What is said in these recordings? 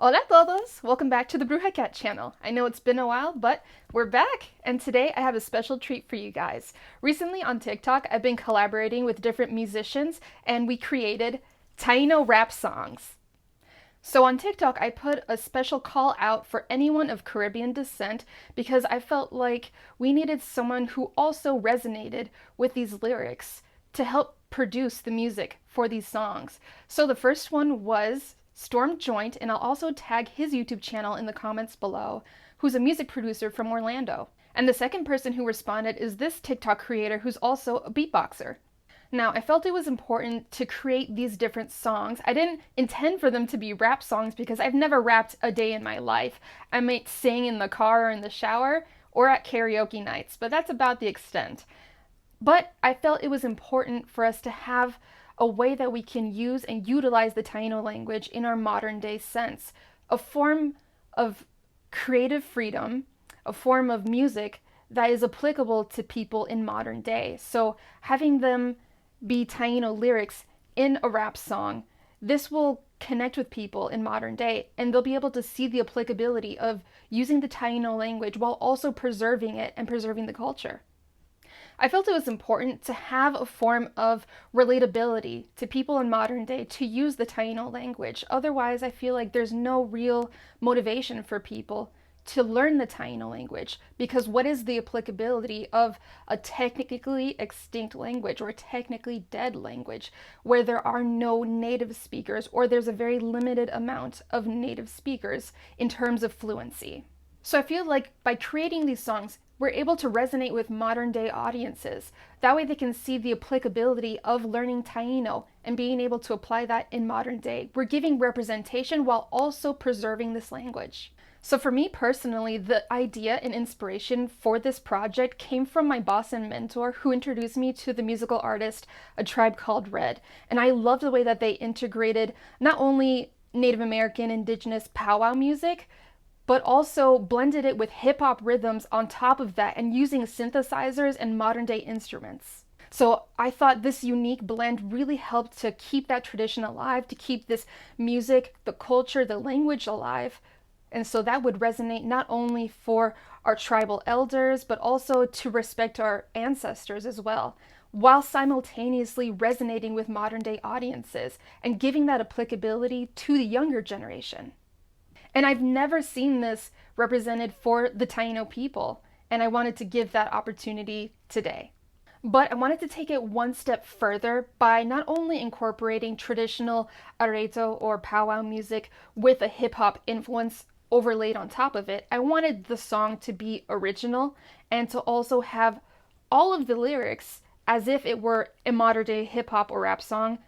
Hola todos! Welcome back to the Bruja Cat channel. I know it's been a while, but we're back! And today I have a special treat for you guys. Recently on TikTok, I've been collaborating with different musicians and we created Taino Rap Songs. So on TikTok, I put a special call out for anyone of Caribbean descent because I felt like we needed someone who also resonated with these lyrics to help produce the music for these songs. So the first one was Storm Joint, and I'll also tag his YouTube channel in the comments below, who's a music producer from Orlando. And the second person who responded is this TikTok creator who's also a beatboxer. Now, I felt it was important to create these different songs. I didn't intend for them to be rap songs because I've never rapped a day in my life. I might sing in the car or in the shower or at karaoke nights, but that's about the extent. But I felt it was important for us to have a way that we can use and utilize the Taino language in our modern day sense, a form of creative freedom, a form of music that is applicable to people in modern day. So having them be Taino lyrics in a rap song, this will connect with people in modern day and they'll be able to see the applicability of using the Taino language while also preserving it and preserving the culture. I felt it was important to have a form of relatability to people in modern day to use the Taino language. Otherwise, I feel like there's no real motivation for people to learn the Taino language, because what is the applicability of a technically extinct language or a technically dead language where there are no native speakers or there's a very limited amount of native speakers in terms of fluency? So I feel like by creating these songs, we're able to resonate with modern day audiences. That way they can see the applicability of learning Taino and being able to apply that in modern day. We're giving representation while also preserving this language. So for me personally, the idea and inspiration for this project came from my boss and mentor who introduced me to the musical artist A Tribe Called Red. And I loved the way that they integrated not only Native American indigenous powwow music, but also blended it with hip-hop rhythms on top of that and using synthesizers and modern day instruments. So I thought this unique blend really helped to keep that tradition alive, to keep this music, the culture, the language alive. And so that would resonate not only for our tribal elders, but also to respect our ancestors as well, while simultaneously resonating with modern day audiences and giving that applicability to the younger generation. And I've never seen this represented for the Taino people, and I wanted to give that opportunity today. But I wanted to take it one step further by not only incorporating traditional arreto or powwow music with a hip-hop influence overlaid on top of it. I wanted the song to be original and to also have all of the lyrics as if it were a modern day hip-hop or rap song,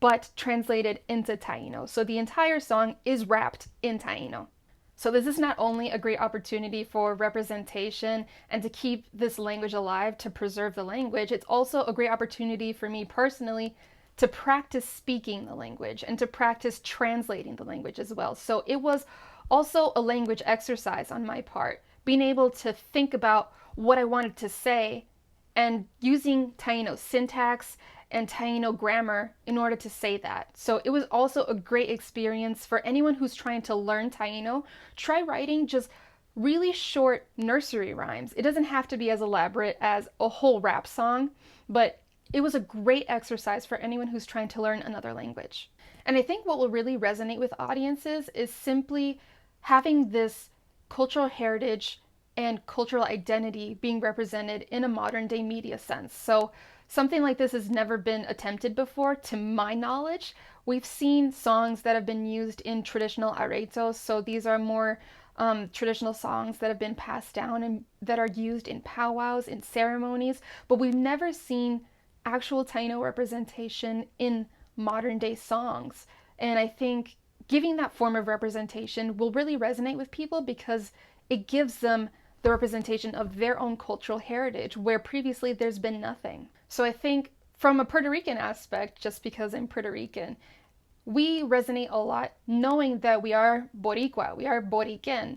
but translated into Taino. So the entire song is rapped in Taino. So this is not only a great opportunity for representation and to keep this language alive, to preserve the language, it's also a great opportunity for me personally to practice speaking the language and to practice translating the language as well. So it was also a language exercise on my part, being able to think about what I wanted to say and using Taino syntax and Taino grammar in order to say that. So it was also a great experience for anyone who's trying to learn Taino. Try writing just really short nursery rhymes. It doesn't have to be as elaborate as a whole rap song, but it was a great exercise for anyone who's trying to learn another language. And I think what will really resonate with audiences is simply having this cultural heritage and cultural identity being represented in a modern day media sense. So something like this has never been attempted before, to my knowledge. We've seen songs that have been used in traditional arretos, so these are more traditional songs that have been passed down and that are used in powwows, in ceremonies, but we've never seen actual Taino representation in modern day songs. And I think giving that form of representation will really resonate with people because it gives them the representation of their own cultural heritage where previously there's been nothing. So I think from a Puerto Rican aspect, just because I'm Puerto Rican, we resonate a lot knowing that we are Boricua, we are Borican.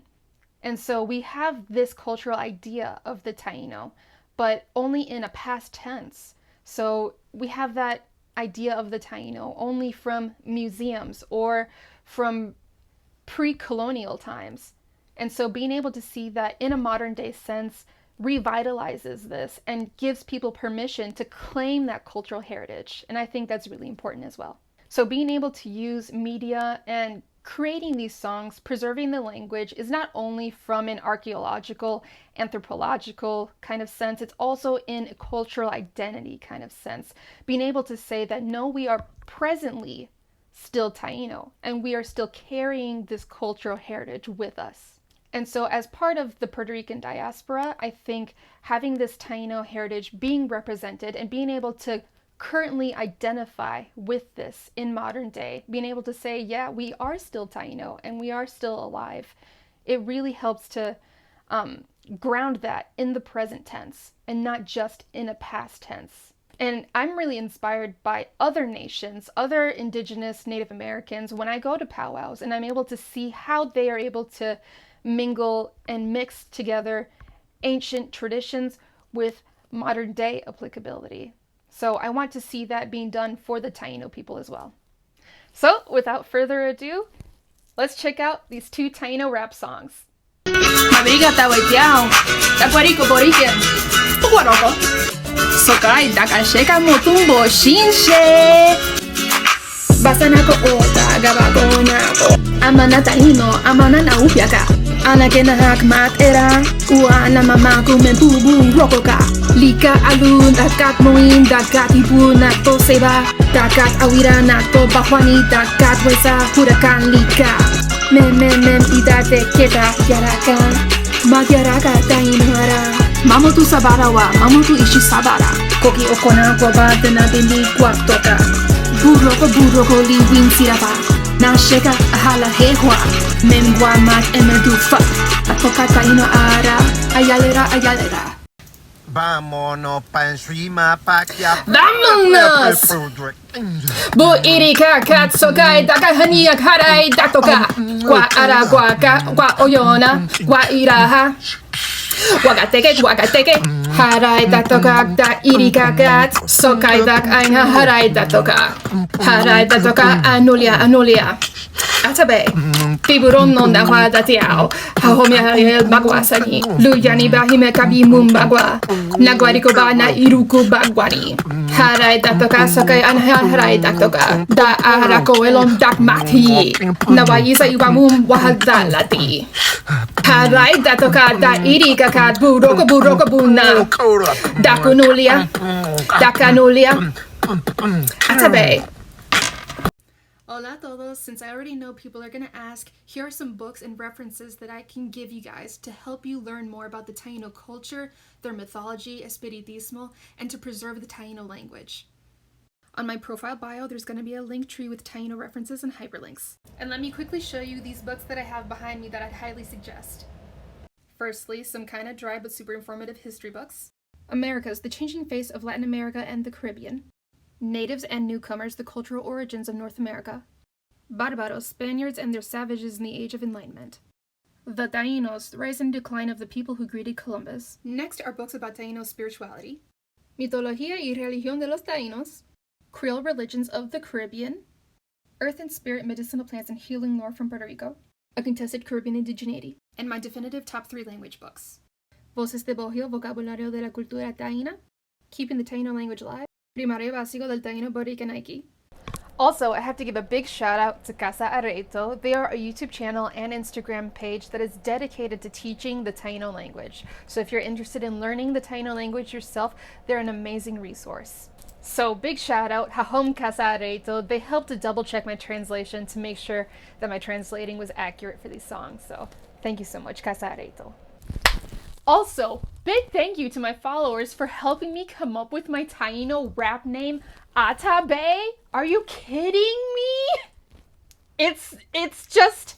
And so we have this cultural idea of the Taino, but only in a past tense. So we have that idea of the Taino only from museums or from pre-colonial times. And so being able to see that in a modern day sense revitalizes this and gives people permission to claim that cultural heritage. And I think that's really important as well. So being able to use media and creating these songs, preserving the language, is not only from an archaeological, anthropological kind of sense, it's also in a cultural identity kind of sense. Being able to say that no, we are presently still Taino, and we are still carrying this cultural heritage with us. And so as part of the Puerto Rican diaspora, I think having this Taino heritage being represented and being able to currently identify with this in modern day, being able to say, yeah, we are still Taino and we are still alive, it really helps to ground that in the present tense and not just in a past tense. And I'm really inspired by other nations, other indigenous Native Americans, when I go to powwows and I'm able to see how they are able to mingle and mix together ancient traditions with modern day applicability. So I want to see that being done for the Taino people as well. So without further ado, let's check out these two Taino rap songs. Mabriga tawaitiao, tapuarico boriken, puguaroko. Sokai dakasheka motumbo shinshe. Basanako ota gabagonako. Amana taino, amana na upiaka. Anakena hakmat era, uana mamaku membubu rokoka. Lika alun dakat moin dakat ibu nato seba. Dakat awira nato bahwani dakat wesa hurakan lika. Mem idate keta yarakan. Magyaraka tainara. Mamotu sabarawa, mamotu ishi sabara. Koki okona kwabate na bindi kwaktoka. Buroko li win siraba. Nasheka ahala hehwa. Memwa mat emerdufa. Atoka taino ara. Ayalera. Vámonos pa' encima pa' que ¡Vámonos! Bu iri kakat sokai dakahania karai datoka. Gua ara guaka, gua oyona, gua iraha. Wagateke, harai datoka da iri kakat sokai dak aina harai datoka. Harai datoka anulia. Atabe, tiburon non da hada tiao, hahomia el bagwasani, luyani bahime kabi mumbagwa, nagwariko ba na iruku bagwani. Harai datoka sakai harai datoka, da arako elon dak mati, nawaisa iwamum wahadalati. Harai datoka da irikakat buroko buna, dakanulia, atabe. Hola a todos. Since I already know people are going to ask, here are some books and references that I can give you guys to help you learn more about the Taino culture, their mythology, espiritismo, and to preserve the Taino language. On my profile bio, there's going to be a link tree with Taino references and hyperlinks. And let me quickly show you these books that I have behind me that I'd highly suggest. Firstly, some kind of dry but super informative history books. Americas, The Changing Face of Latin America and the Caribbean. Natives and Newcomers, The Cultural Origins of North America. Barbaros, Spaniards and Their Savages in the Age of Enlightenment. The Tainos, The Rise and Decline of the People Who Greeted Columbus. Next are books about Taino spirituality. Mitología y Religión de los Tainos. Creole Religions of the Caribbean. Earth and Spirit, Medicinal Plants and Healing Lore from Puerto Rico. A Contested Caribbean Indigeneity. And my definitive top 3 language books. Voces de Bohio, Vocabulario de la Cultura Taína. Keeping the Taino Language Alive. Primario básico del Taino Boricanaiki. Also, I have to give a big shout out to Casa Areito. They are a YouTube channel and Instagram page that is dedicated to teaching the Taino language. So if you're interested in learning the Taino language yourself, they're an amazing resource. So big shout out, Hahom Casa Areito. They helped to double check my translation to make sure that my translating was accurate for these songs. So thank you so much, Casa Areito. Also, big thank you to my followers for helping me come up with my Taino rap name, Atabe. Are you kidding me? It's just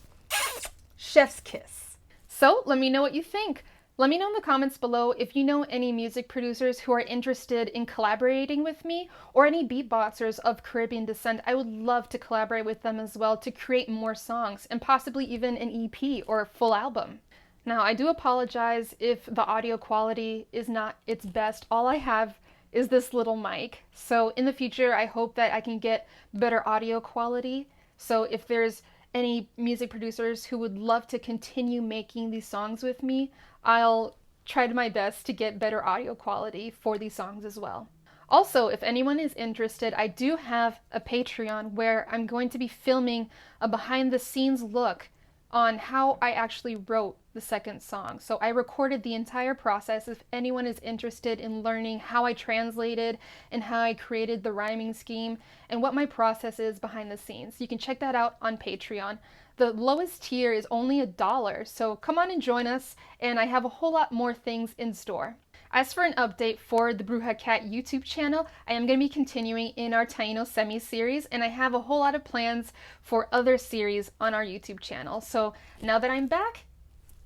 chef's kiss. So let me know what you think. Let me know in the comments below if you know any music producers who are interested in collaborating with me, or any beatboxers of Caribbean descent. I would love to collaborate with them as well to create more songs and possibly even an EP or a full album. Now, I do apologize if the audio quality is not its best. All I have is this little mic. So in the future, I hope that I can get better audio quality. So if there's any music producers who would love to continue making these songs with me, I'll try my best to get better audio quality for these songs as well. Also, if anyone is interested, I do have a Patreon where I'm going to be filming a behind the scenes look on how I actually wrote the second song. So I recorded the entire process if anyone is interested in learning how I translated and how I created the rhyming scheme and what my process is behind the scenes. You can check that out on Patreon. The lowest tier is only $1, so come on and join us, and I have a whole lot more things in store. As for an update for the Bruja Cat YouTube channel, I am going to be continuing in our Taino semi-series, and I have a whole lot of plans for other series on our YouTube channel. So now that I'm back,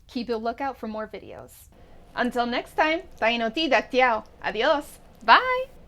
keep a lookout for more videos. Until next time, Taino ti da tiao. Adios. Bye!